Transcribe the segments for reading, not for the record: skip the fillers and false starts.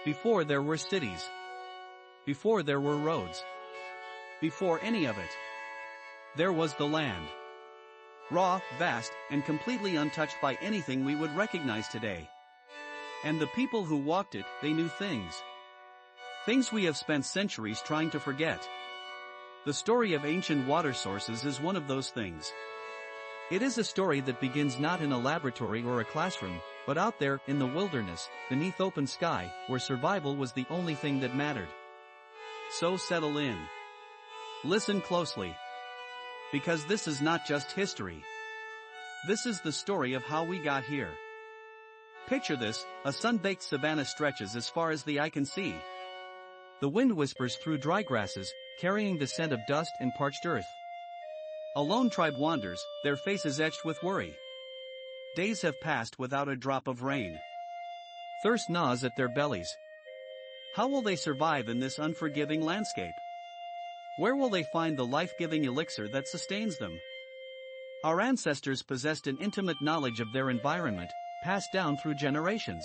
Before there were cities. Before there were roads. Before any of it. There was the land. Raw, vast, and completely untouched by anything we would recognize today. And the people who walked it, they knew things. Things we have spent centuries trying to forget. The story of ancient water sources is one of those things. It is a story that begins not in a laboratory or a classroom, but out there, in the wilderness, beneath open sky, where survival was the only thing that mattered. So settle in. Listen closely. Because this is not just history. This is the story of how we got here. Picture this, a sun-baked savanna stretches as far as the eye can see. The wind whispers through dry grasses, carrying the scent of dust and parched earth. A lone tribe wanders, their faces etched with worry. Days have passed without a drop of rain. Thirst gnaws at their bellies. How will they survive in this unforgiving landscape? Where will they find the life-giving elixir that sustains them? Our ancestors possessed an intimate knowledge of their environment, passed down through generations.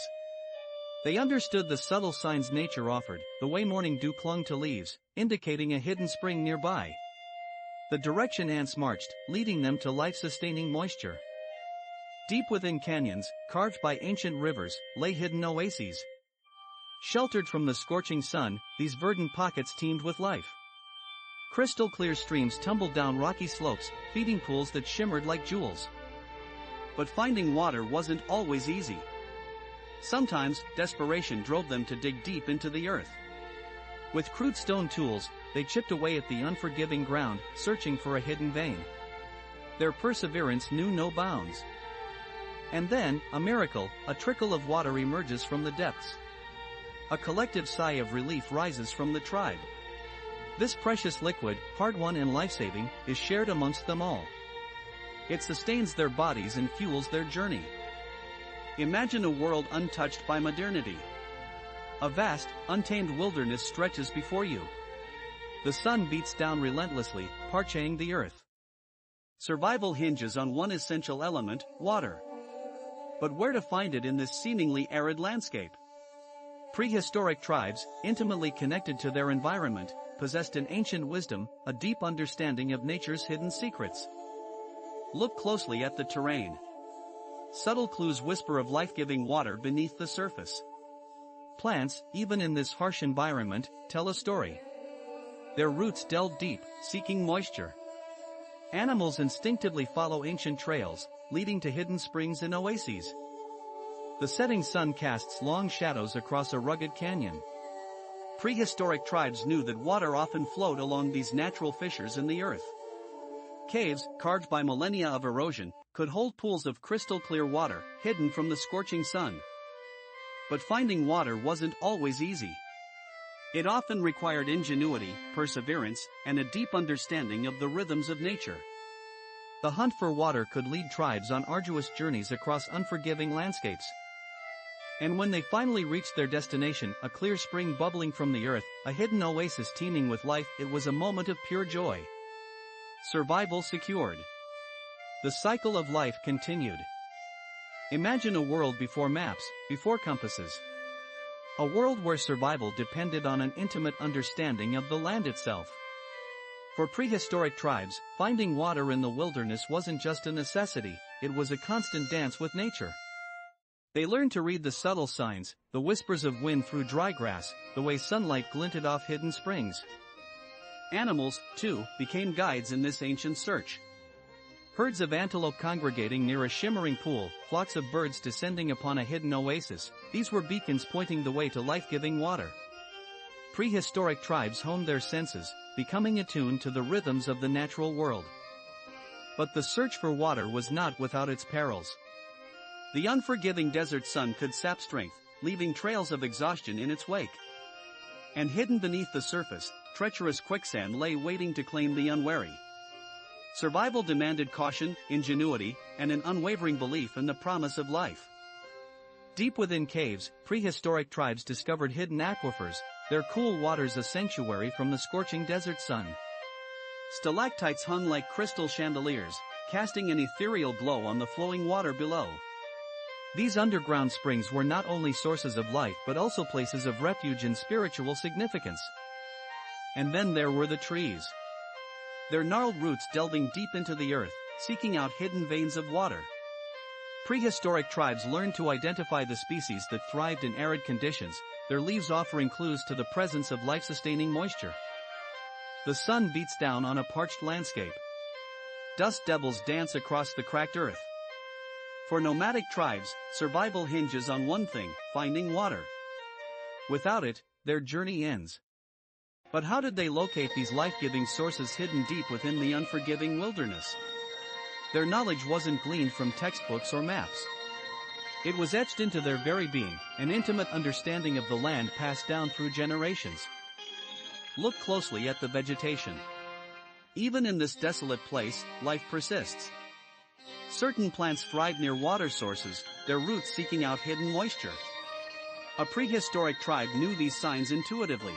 They understood the subtle signs nature offered, the way morning dew clung to leaves, indicating a hidden spring nearby. The direction ants marched, leading them to life-sustaining moisture. Deep within canyons, carved by ancient rivers, lay hidden oases. Sheltered from the scorching sun, these verdant pockets teemed with life. Crystal-clear streams tumbled down rocky slopes, feeding pools that shimmered like jewels. But finding water wasn't always easy. Sometimes, desperation drove them to dig deep into the earth. With crude stone tools, they chipped away at the unforgiving ground, searching for a hidden vein. Their perseverance knew no bounds. And then, a miracle, a trickle of water emerges from the depths. A collective sigh of relief rises from the tribe. This precious liquid, hard-won and life-saving, is shared amongst them all. It sustains their bodies and fuels their journey. Imagine a world untouched by modernity. A vast, untamed wilderness stretches before you. The sun beats down relentlessly, parching the earth. Survival hinges on one essential element, water. But where to find it in this seemingly arid landscape? Prehistoric tribes, intimately connected to their environment, possessed an ancient wisdom, a deep understanding of nature's hidden secrets. Look closely at the terrain. Subtle clues whisper of life-giving water beneath the surface. Plants, even in this harsh environment, tell a story. Their roots delve deep, seeking moisture. Animals instinctively follow ancient trails, leading to hidden springs and oases. The setting sun casts long shadows across a rugged canyon. Prehistoric tribes knew that water often flowed along these natural fissures in the earth. Caves, carved by millennia of erosion, could hold pools of crystal-clear water, hidden from the scorching sun. But finding water wasn't always easy. It often required ingenuity, perseverance, and a deep understanding of the rhythms of nature. The hunt for water could lead tribes on arduous journeys across unforgiving landscapes. And when they finally reached their destination, a clear spring bubbling from the earth, a hidden oasis teeming with life, it was a moment of pure joy. Survival secured. The cycle of life continued. Imagine a world before maps, before compasses. A world where survival depended on an intimate understanding of the land itself. For prehistoric tribes, finding water in the wilderness wasn't just a necessity, it was a constant dance with nature. They learned to read the subtle signs, the whispers of wind through dry grass, the way sunlight glinted off hidden springs. Animals, too, became guides in this ancient search. Herds of antelope congregating near a shimmering pool, flocks of birds descending upon a hidden oasis, these were beacons pointing the way to life-giving water. Prehistoric tribes honed their senses, becoming attuned to the rhythms of the natural world. But the search for water was not without its perils. The unforgiving desert sun could sap strength, leaving trails of exhaustion in its wake. And hidden beneath the surface, treacherous quicksand lay waiting to claim the unwary. Survival demanded caution, ingenuity, and an unwavering belief in the promise of life. Deep within caves, prehistoric tribes discovered hidden aquifers, their cool waters a sanctuary from the scorching desert sun. Stalactites hung like crystal chandeliers, casting an ethereal glow on the flowing water below. These underground springs were not only sources of life but also places of refuge and spiritual significance. And then there were the trees. Their gnarled roots delving deep into the earth, seeking out hidden veins of water. Prehistoric tribes learned to identify the species that thrived in arid conditions, their leaves offering clues to the presence of life-sustaining moisture. The sun beats down on a parched landscape. Dust devils dance across the cracked earth. For nomadic tribes, survival hinges on one thing: finding water. Without it, their journey ends. But how did they locate these life-giving sources hidden deep within the unforgiving wilderness? Their knowledge wasn't gleaned from textbooks or maps. It was etched into their very being, an intimate understanding of the land passed down through generations. Look closely at the vegetation. Even in this desolate place, life persists. Certain plants thrive near water sources, their roots seeking out hidden moisture. A prehistoric tribe knew these signs intuitively.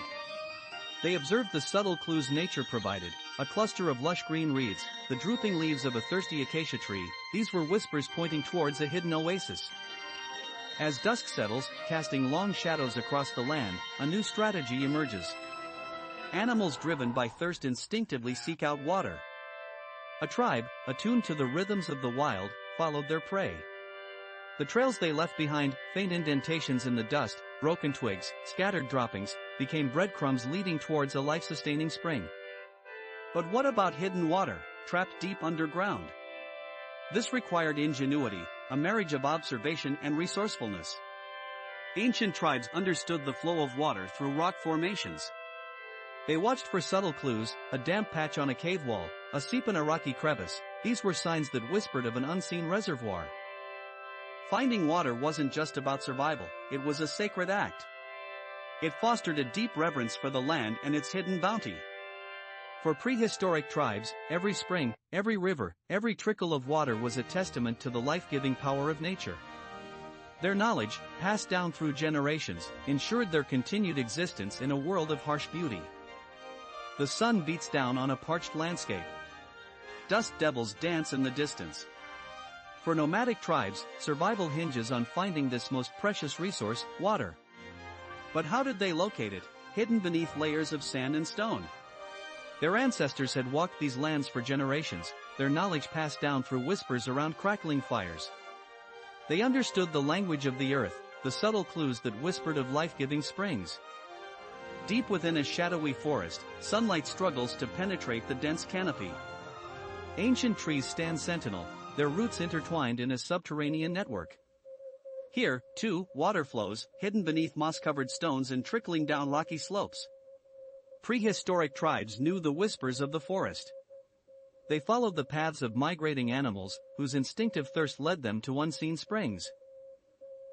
They observed the subtle clues nature provided: a cluster of lush green reeds, the drooping leaves of a thirsty acacia tree. These were whispers pointing towards a hidden oasis. As dusk settles, casting long shadows across the land, a new strategy emerges. Animals driven by thirst instinctively seek out water. A tribe, attuned to the rhythms of the wild, followed their prey. The trails they left behind, faint indentations in the dust, broken twigs, scattered droppings, became breadcrumbs leading towards a life-sustaining spring. But what about hidden water, trapped deep underground? This required ingenuity, a marriage of observation and resourcefulness. Ancient tribes understood the flow of water through rock formations. They watched for subtle clues: a damp patch on a cave wall, a seep in a rocky crevice. These were signs that whispered of an unseen reservoir. Finding water wasn't just about survival, it was a sacred act. It fostered a deep reverence for the land and its hidden bounty. For prehistoric tribes, every spring, every river, every trickle of water was a testament to the life-giving power of nature. Their knowledge, passed down through generations, ensured their continued existence in a world of harsh beauty. The sun beats down on a parched landscape. Dust devils dance in the distance. For nomadic tribes, survival hinges on finding this most precious resource: water. But how did they locate it, hidden beneath layers of sand and stone? Their ancestors had walked these lands for generations, their knowledge passed down through whispers around crackling fires. They understood the language of the earth, the subtle clues that whispered of life-giving springs. Deep within a shadowy forest, sunlight struggles to penetrate the dense canopy. Ancient trees stand sentinel, their roots intertwined in a subterranean network. Here, too, water flows, hidden beneath moss-covered stones and trickling down rocky slopes. Prehistoric tribes knew the whispers of the forest. They followed the paths of migrating animals, whose instinctive thirst led them to unseen springs.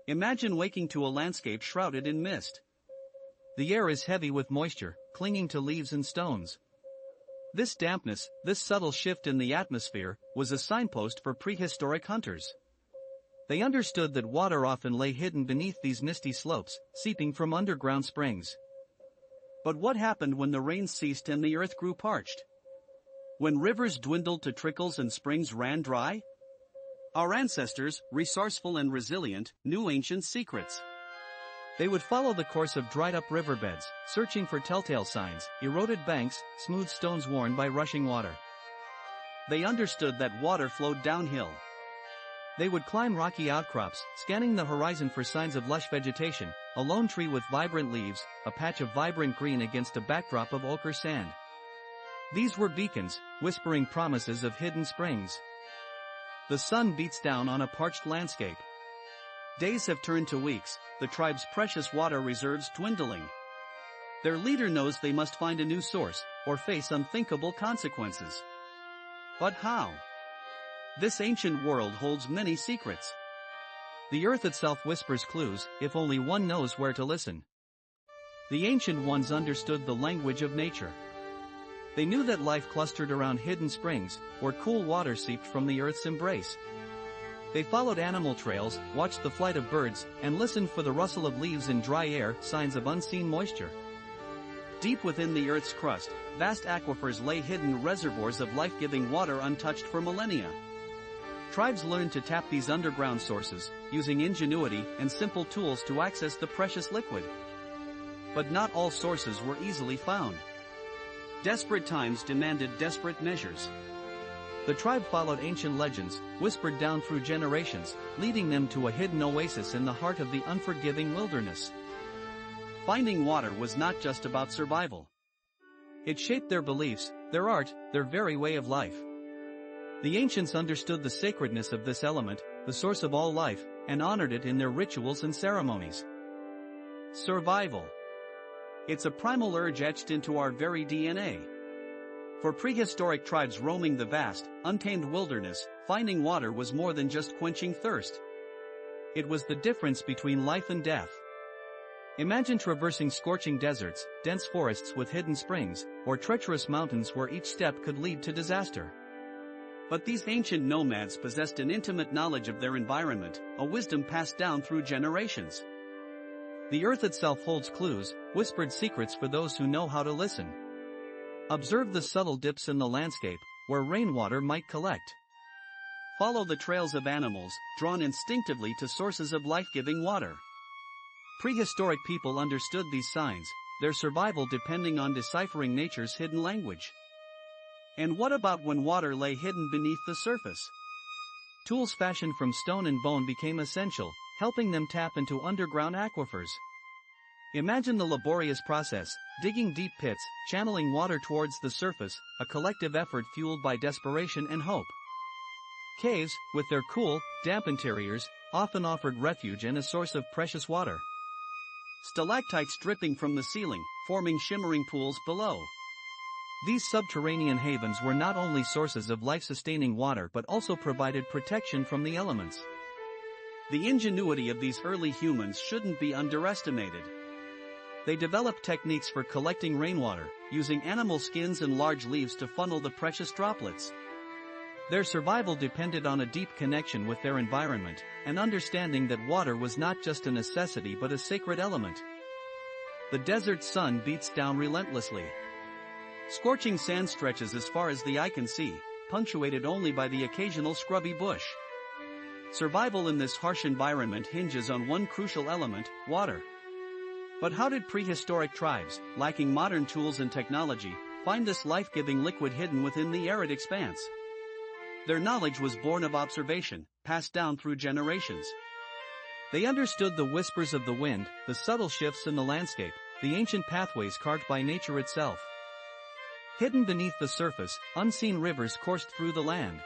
Imagine waking to a landscape shrouded in mist. The air is heavy with moisture, clinging to leaves and stones. This dampness, this subtle shift in the atmosphere, was a signpost for prehistoric hunters. They understood that water often lay hidden beneath these misty slopes, seeping from underground springs. But what happened when the rain ceased and the earth grew parched? When rivers dwindled to trickles and springs ran dry? Our ancestors, resourceful and resilient, knew ancient secrets. They would follow the course of dried-up riverbeds, searching for telltale signs: eroded banks, smooth stones worn by rushing water. They understood that water flowed downhill. They would climb rocky outcrops, scanning the horizon for signs of lush vegetation: a lone tree with vibrant leaves, a patch of vibrant green against a backdrop of ochre sand. These were beacons, whispering promises of hidden springs. The sun beats down on a parched landscape. Days have turned to weeks, the tribe's precious water reserves dwindling. Their leader knows they must find a new source, or face unthinkable consequences. But how? This ancient world holds many secrets. The earth itself whispers clues, if only one knows where to listen. The ancient ones understood the language of nature. They knew that life clustered around hidden springs, where cool water seeped from the earth's embrace. They followed animal trails, watched the flight of birds, and listened for the rustle of leaves in dry air, signs of unseen moisture. Deep within the earth's crust, vast aquifers lay hidden, reservoirs of life-giving water untouched for millennia. Tribes learned to tap these underground sources, using ingenuity and simple tools to access the precious liquid. But not all sources were easily found. Desperate times demanded desperate measures. The tribe followed ancient legends, whispered down through generations, leading them to a hidden oasis in the heart of the unforgiving wilderness. Finding water was not just about survival. It shaped their beliefs, their art, their very way of life. The ancients understood the sacredness of this element, the source of all life, and honored it in their rituals and ceremonies. Survival. It's a primal urge etched into our very DNA. For prehistoric tribes roaming the vast, untamed wilderness, finding water was more than just quenching thirst. It was the difference between life and death. Imagine traversing scorching deserts, dense forests with hidden springs, or treacherous mountains where each step could lead to disaster. But these ancient nomads possessed an intimate knowledge of their environment, a wisdom passed down through generations. The earth itself holds clues, whispered secrets for those who know how to listen. Observe the subtle dips in the landscape, where rainwater might collect. Follow the trails of animals, drawn instinctively to sources of life-giving water. Prehistoric people understood these signs, their survival depending on deciphering nature's hidden language. And what about when water lay hidden beneath the surface? Tools fashioned from stone and bone became essential, helping them tap into underground aquifers. Imagine the laborious process, digging deep pits, channeling water towards the surface, a collective effort fueled by desperation and hope. Caves, with their cool, damp interiors, often offered refuge and a source of precious water. Stalactites dripping from the ceiling, forming shimmering pools below. These subterranean havens were not only sources of life-sustaining water but also provided protection from the elements. The ingenuity of these early humans shouldn't be underestimated. They developed techniques for collecting rainwater, using animal skins and large leaves to funnel the precious droplets. Their survival depended on a deep connection with their environment, and understanding that water was not just a necessity but a sacred element. The desert sun beats down relentlessly. Scorching sand stretches as far as the eye can see, punctuated only by the occasional scrubby bush. Survival in this harsh environment hinges on one crucial element, water. But how did prehistoric tribes, lacking modern tools and technology, find this life-giving liquid hidden within the arid expanse? Their knowledge was born of observation, passed down through generations. They understood the whispers of the wind, the subtle shifts in the landscape, the ancient pathways carved by nature itself. Hidden beneath the surface, unseen rivers coursed through the land.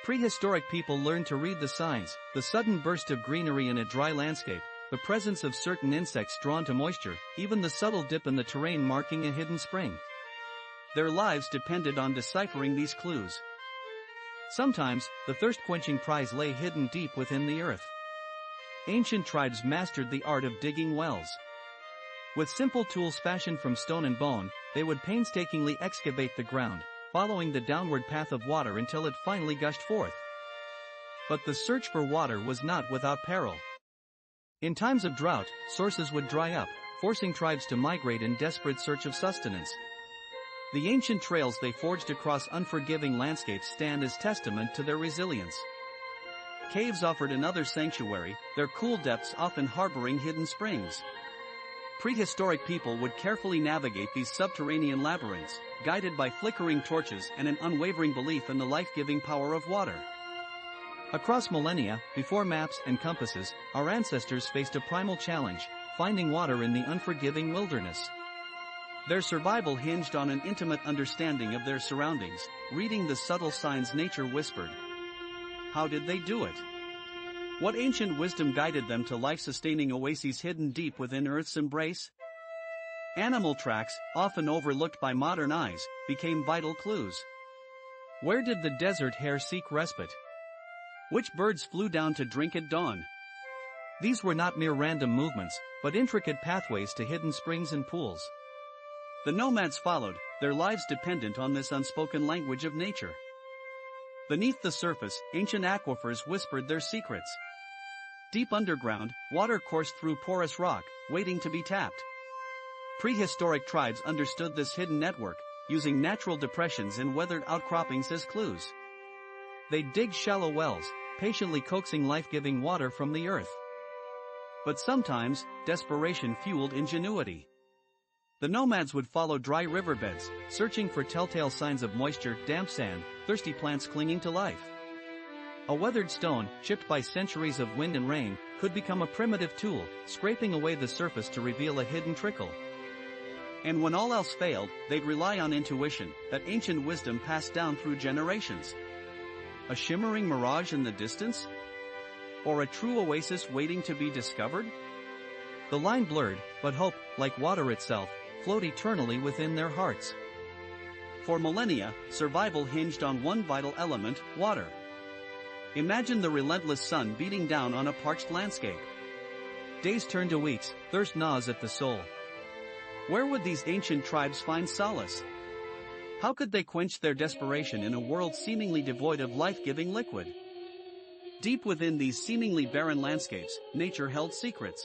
Prehistoric people learned to read the signs, the sudden burst of greenery in a dry landscape, the presence of certain insects drawn to moisture, even the subtle dip in the terrain marking a hidden spring. Their lives depended on deciphering these clues. Sometimes, the thirst-quenching prize lay hidden deep within the earth. Ancient tribes mastered the art of digging wells. With simple tools fashioned from stone and bone, they would painstakingly excavate the ground, following the downward path of water until it finally gushed forth. But the search for water was not without peril. In times of drought, sources would dry up, forcing tribes to migrate in desperate search of sustenance. The ancient trails they forged across unforgiving landscapes stand as testament to their resilience. Caves offered another sanctuary, their cool depths often harboring hidden springs. Prehistoric people would carefully navigate these subterranean labyrinths, guided by flickering torches and an unwavering belief in the life-giving power of water. Across millennia, before maps and compasses, our ancestors faced a primal challenge, finding water in the unforgiving wilderness. Their survival hinged on an intimate understanding of their surroundings, reading the subtle signs nature whispered. How did they do it? What ancient wisdom guided them to life-sustaining oases hidden deep within Earth's embrace? Animal tracks, often overlooked by modern eyes, became vital clues. Where did the desert hare seek respite? Which birds flew down to drink at dawn? These were not mere random movements, but intricate pathways to hidden springs and pools. The nomads followed, their lives dependent on this unspoken language of nature. Beneath the surface, ancient aquifers whispered their secrets. Deep underground, water coursed through porous rock, waiting to be tapped. Prehistoric tribes understood this hidden network, using natural depressions and weathered outcroppings as clues. They'd dig shallow wells, patiently coaxing life-giving water from the earth. But sometimes, desperation fueled ingenuity. The nomads would follow dry riverbeds, searching for telltale signs of moisture, damp sand, thirsty plants clinging to life. A weathered stone, chipped by centuries of wind and rain, could become a primitive tool, scraping away the surface to reveal a hidden trickle. And when all else failed, they'd rely on intuition, that ancient wisdom passed down through generations. A shimmering mirage in the distance? Or a true oasis waiting to be discovered? The line blurred, but hope, like water itself, flowed eternally within their hearts. For millennia, survival hinged on one vital element, water. Imagine the relentless sun beating down on a parched landscape. Days turn to weeks, thirst gnaws at the soul. Where would these ancient tribes find solace? How could they quench their desperation in a world seemingly devoid of life-giving liquid? Deep within these seemingly barren landscapes, nature held secrets.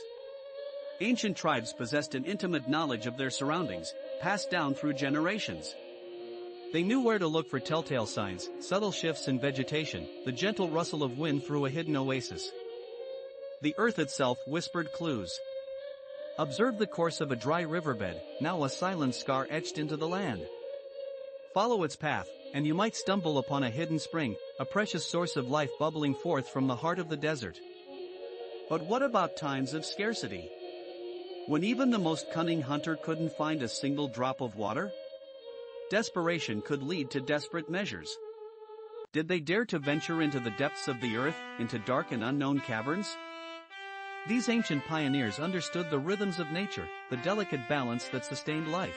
Ancient tribes possessed an intimate knowledge of their surroundings, passed down through generations. They knew where to look for telltale signs, subtle shifts in vegetation, the gentle rustle of wind through a hidden oasis. The earth itself whispered clues. Observe the course of a dry riverbed, now a silent scar etched into the land. Follow its path, and you might stumble upon a hidden spring, a precious source of life bubbling forth from the heart of the desert. But what about times of scarcity? When even the most cunning hunter couldn't find a single drop of water? Desperation could lead to desperate measures. Did they dare to venture into the depths of the earth, into dark and unknown caverns? These ancient pioneers understood the rhythms of nature, the delicate balance that sustained life.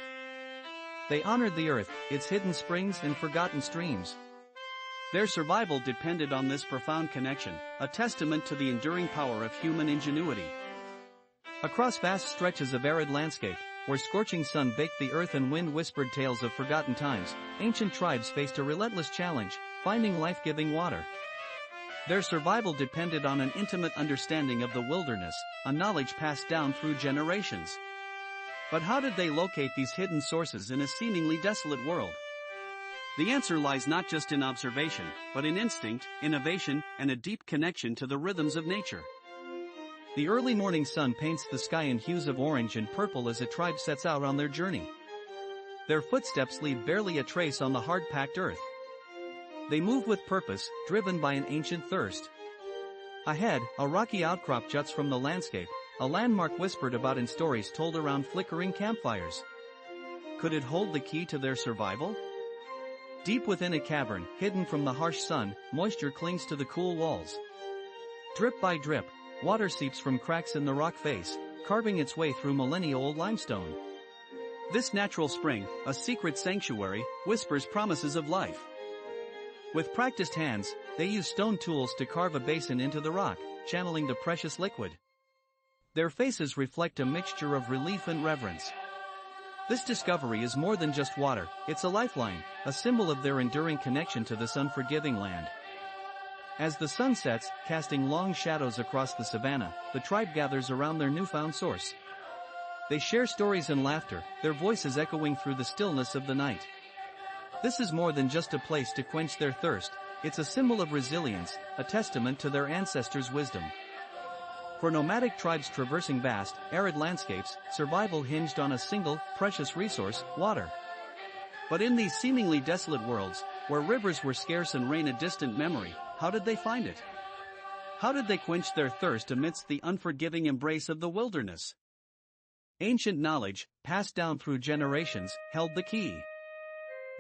They honored the earth, its hidden springs and forgotten streams. Their survival depended on this profound connection, a testament to the enduring power of human ingenuity. Across vast stretches of arid landscape, where scorching sun baked the earth and wind whispered tales of forgotten times, ancient tribes faced a relentless challenge, finding life-giving water. Their survival depended on an intimate understanding of the wilderness, a knowledge passed down through generations. But how did they locate these hidden sources in a seemingly desolate world? The answer lies not just in observation, but in instinct, innovation, and a deep connection to the rhythms of nature. The early morning sun paints the sky in hues of orange and purple as a tribe sets out on their journey. Their footsteps leave barely a trace on the hard-packed earth. They move with purpose, driven by an ancient thirst. Ahead, a rocky outcrop juts from the landscape, a landmark whispered about in stories told around flickering campfires. Could it hold the key to their survival? Deep within a cavern, hidden from the harsh sun, moisture clings to the cool walls. Drip by drip, water seeps from cracks in the rock face, carving its way through millennia-old limestone. This natural spring, a secret sanctuary, whispers promises of life. With practiced hands, they use stone tools to carve a basin into the rock, channeling the precious liquid. Their faces reflect a mixture of relief and reverence. This discovery is more than just water, it's a lifeline, a symbol of their enduring connection to this unforgiving land. As the sun sets, casting long shadows across the savanna, the tribe gathers around their newfound source. They share stories and laughter, their voices echoing through the stillness of the night. This is more than just a place to quench their thirst, it's a symbol of resilience, a testament to their ancestors' wisdom. For nomadic tribes traversing vast, arid landscapes, survival hinged on a single, precious resource, water. But in these seemingly desolate worlds, where rivers were scarce and rain a distant memory, how did they find it? How did they quench their thirst amidst the unforgiving embrace of the wilderness? Ancient knowledge, passed down through generations, held the key.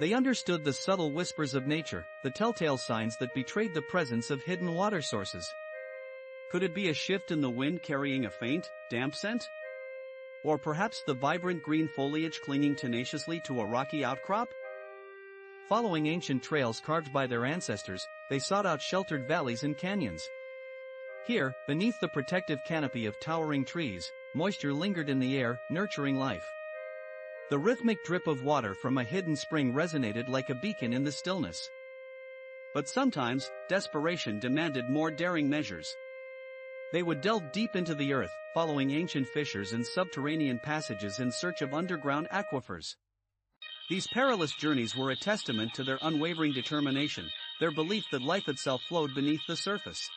They understood the subtle whispers of nature, the telltale signs that betrayed the presence of hidden water sources. Could it be a shift in the wind carrying a faint, damp scent? Or perhaps the vibrant green foliage clinging tenaciously to a rocky outcrop? Following ancient trails carved by their ancestors, they sought out sheltered valleys and canyons. Here, beneath the protective canopy of towering trees, moisture lingered in the air, nurturing life. The rhythmic drip of water from a hidden spring resonated like a beacon in the stillness. But sometimes, desperation demanded more daring measures. They would delve deep into the earth, following ancient fissures and subterranean passages in search of underground aquifers. These perilous journeys were a testament to their unwavering determination, their belief that life itself flowed beneath the surface.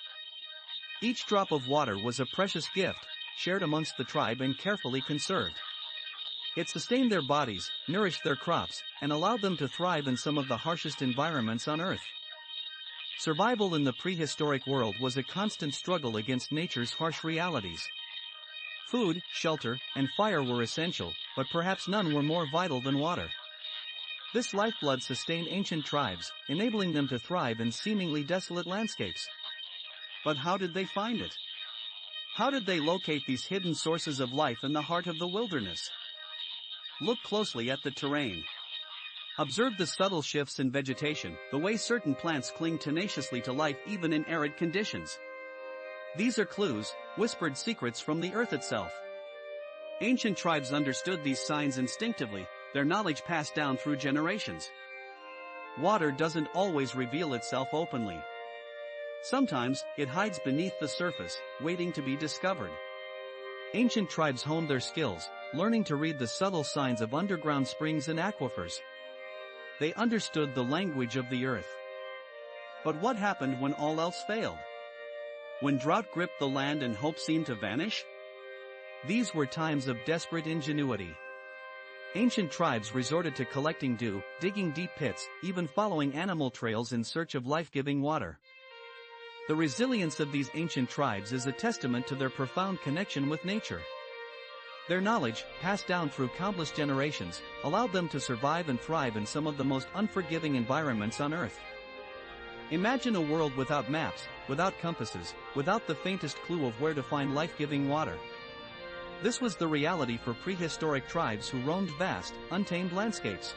Each drop of water was a precious gift, shared amongst the tribe and carefully conserved. It sustained their bodies, nourished their crops, and allowed them to thrive in some of the harshest environments on Earth. Survival in the prehistoric world was a constant struggle against nature's harsh realities. Food, shelter, and fire were essential, but perhaps none were more vital than water. This lifeblood sustained ancient tribes, enabling them to thrive in seemingly desolate landscapes. But how did they find it? How did they locate these hidden sources of life in the heart of the wilderness? Look closely at the terrain. Observe the subtle shifts in vegetation, the way certain plants cling tenaciously to life even in arid conditions. These are clues, whispered secrets from the earth itself. Ancient tribes understood these signs instinctively, their knowledge passed down through generations. Water doesn't always reveal itself openly. Sometimes, it hides beneath the surface, waiting to be discovered. Ancient tribes honed their skills, learning to read the subtle signs of underground springs and aquifers. They understood the language of the earth. But what happened when all else failed? When drought gripped the land and hope seemed to vanish? These were times of desperate ingenuity. Ancient tribes resorted to collecting dew, digging deep pits, even following animal trails in search of life-giving water. The resilience of these ancient tribes is a testament to their profound connection with nature. Their knowledge, passed down through countless generations, allowed them to survive and thrive in some of the most unforgiving environments on Earth. Imagine a world without maps, without compasses, without the faintest clue of where to find life-giving water. This was the reality for prehistoric tribes who roamed vast, untamed landscapes.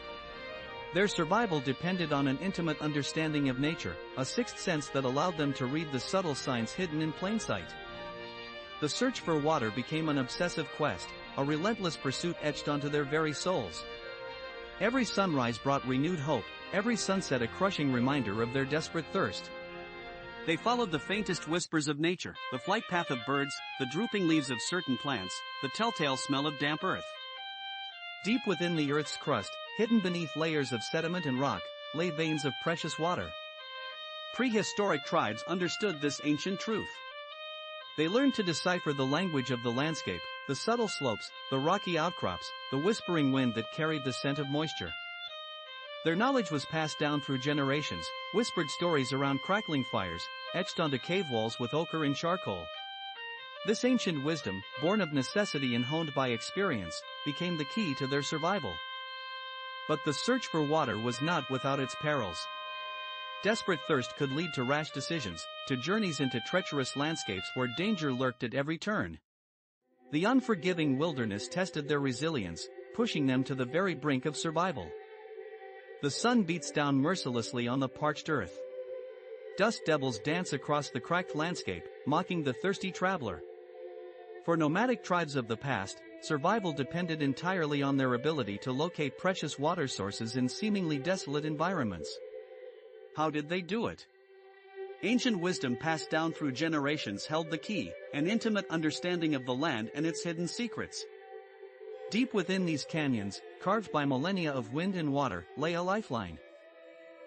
Their survival depended on an intimate understanding of nature, a sixth sense that allowed them to read the subtle signs hidden in plain sight. The search for water became an obsessive quest, a relentless pursuit etched onto their very souls. Every sunrise brought renewed hope, every sunset a crushing reminder of their desperate thirst. They followed the faintest whispers of nature, the flight path of birds, the drooping leaves of certain plants, the telltale smell of damp earth. Deep within the earth's crust, hidden beneath layers of sediment and rock, lay veins of precious water. Prehistoric tribes understood this ancient truth. They learned to decipher the language of the landscape, the subtle slopes, the rocky outcrops, the whispering wind that carried the scent of moisture. Their knowledge was passed down through generations, whispered stories around crackling fires, etched onto cave walls with ochre and charcoal. This ancient wisdom, born of necessity and honed by experience, became the key to their survival. But the search for water was not without its perils. Desperate thirst could lead to rash decisions, to journeys into treacherous landscapes where danger lurked at every turn. The unforgiving wilderness tested their resilience, pushing them to the very brink of survival. The sun beats down mercilessly on the parched earth. Dust devils dance across the cracked landscape, mocking the thirsty traveler. For nomadic tribes of the past, survival depended entirely on their ability to locate precious water sources in seemingly desolate environments. How did they do it? Ancient wisdom passed down through generations held the key, an intimate understanding of the land and its hidden secrets. Deep within these canyons, carved by millennia of wind and water, lay a lifeline.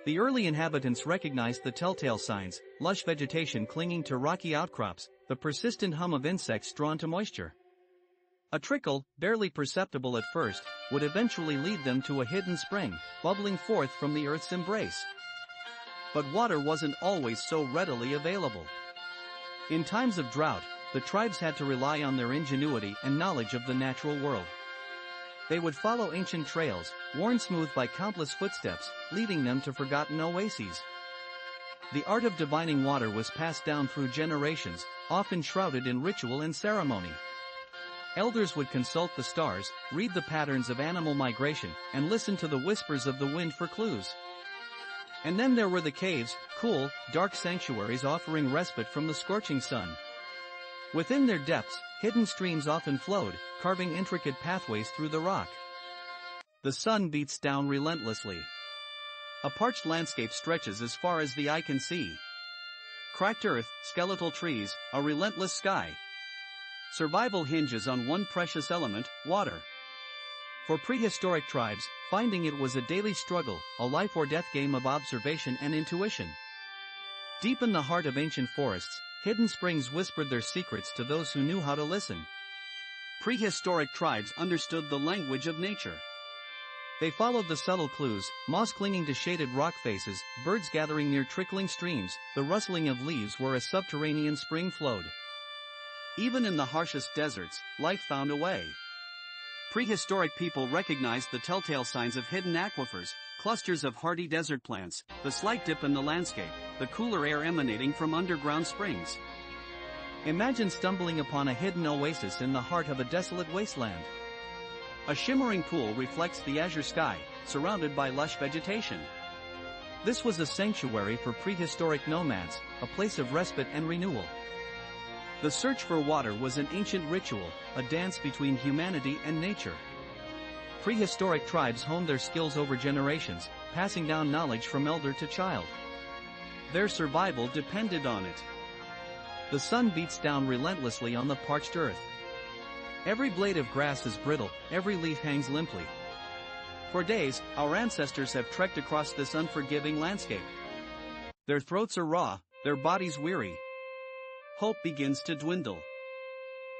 The early inhabitants recognized the telltale signs, lush vegetation clinging to rocky outcrops, the persistent hum of insects drawn to moisture. A trickle, barely perceptible at first, would eventually lead them to a hidden spring, bubbling forth from the earth's embrace. But water wasn't always so readily available. In times of drought, the tribes had to rely on their ingenuity and knowledge of the natural world. They would follow ancient trails, worn smooth by countless footsteps, leading them to forgotten oases. The art of divining water was passed down through generations, often shrouded in ritual and ceremony. Elders would consult the stars, read the patterns of animal migration, and listen to the whispers of the wind for clues. And then there were the caves, cool, dark sanctuaries offering respite from the scorching sun. Within their depths, hidden streams often flowed, carving intricate pathways through the rock. The sun beats down relentlessly. A parched landscape stretches as far as the eye can see. Cracked earth, skeletal trees, a relentless sky. Survival hinges on one precious element, water. For prehistoric tribes, finding it was a daily struggle, a life or death game of observation and intuition. Deep in the heart of ancient forests, hidden springs whispered their secrets to those who knew how to listen. Prehistoric tribes understood the language of nature. They followed the subtle clues, moss clinging to shaded rock faces, birds gathering near trickling streams, the rustling of leaves where a subterranean spring flowed. Even in the harshest deserts, life found a way. Prehistoric people recognized the telltale signs of hidden aquifers, clusters of hardy desert plants, the slight dip in the landscape, the cooler air emanating from underground springs. Imagine stumbling upon a hidden oasis in the heart of a desolate wasteland. A shimmering pool reflects the azure sky, surrounded by lush vegetation. This was a sanctuary for prehistoric nomads, a place of respite and renewal. The search for water was an ancient ritual, a dance between humanity and nature. Prehistoric tribes honed their skills over generations, passing down knowledge from elder to child. Their survival depended on it. The sun beats down relentlessly on the parched earth. Every blade of grass is brittle, every leaf hangs limply. For days, our ancestors have trekked across this unforgiving landscape. Their throats are raw, their bodies weary. Hope begins to dwindle.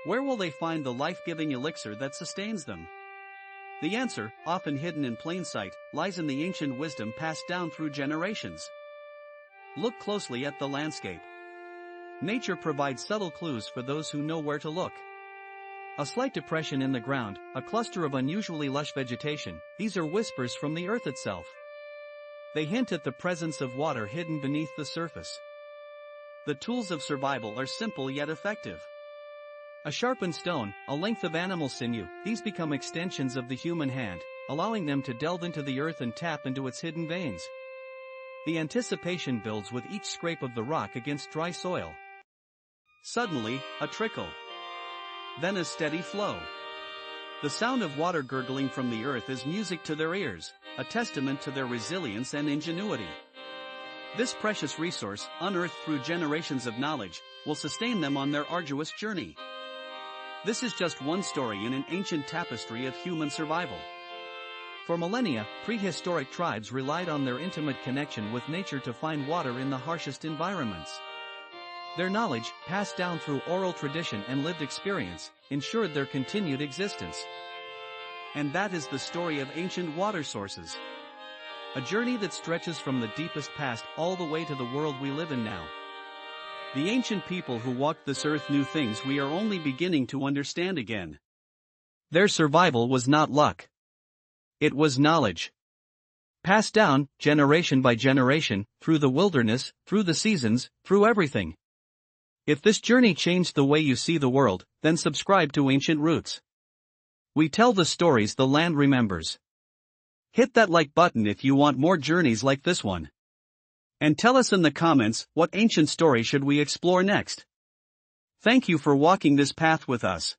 Where will they find the life-giving elixir that sustains them? The answer, often hidden in plain sight, lies in the ancient wisdom passed down through generations. Look closely at the landscape. Nature provides subtle clues for those who know where to look. A slight depression in the ground, a cluster of unusually lush vegetation, these are whispers from the earth itself. They hint at the presence of water hidden beneath the surface. The tools of survival are simple yet effective. A sharpened stone, a length of animal sinew, these become extensions of the human hand, allowing them to delve into the earth and tap into its hidden veins. The anticipation builds with each scrape of the rock against dry soil. Suddenly, a trickle. Then a steady flow. The sound of water gurgling from the earth is music to their ears, a testament to their resilience and ingenuity. This precious resource, unearthed through generations of knowledge, will sustain them on their arduous journey. This is just one story in an ancient tapestry of human survival. For millennia, prehistoric tribes relied on their intimate connection with nature to find water in the harshest environments. Their knowledge, passed down through oral tradition and lived experience, ensured their continued existence. And that is the story of ancient water sources. A journey that stretches from the deepest past all the way to the world we live in now. The ancient people who walked this earth knew things we are only beginning to understand again. Their survival was not luck. It was knowledge. Passed down, generation by generation, through the wilderness, through the seasons, through everything. If this journey changed the way you see the world, then subscribe to Ancient Roots. We tell the stories the land remembers. Hit that like button if you want more journeys like this one. And tell us in the comments, what ancient story should we explore next? Thank you for walking this path with us.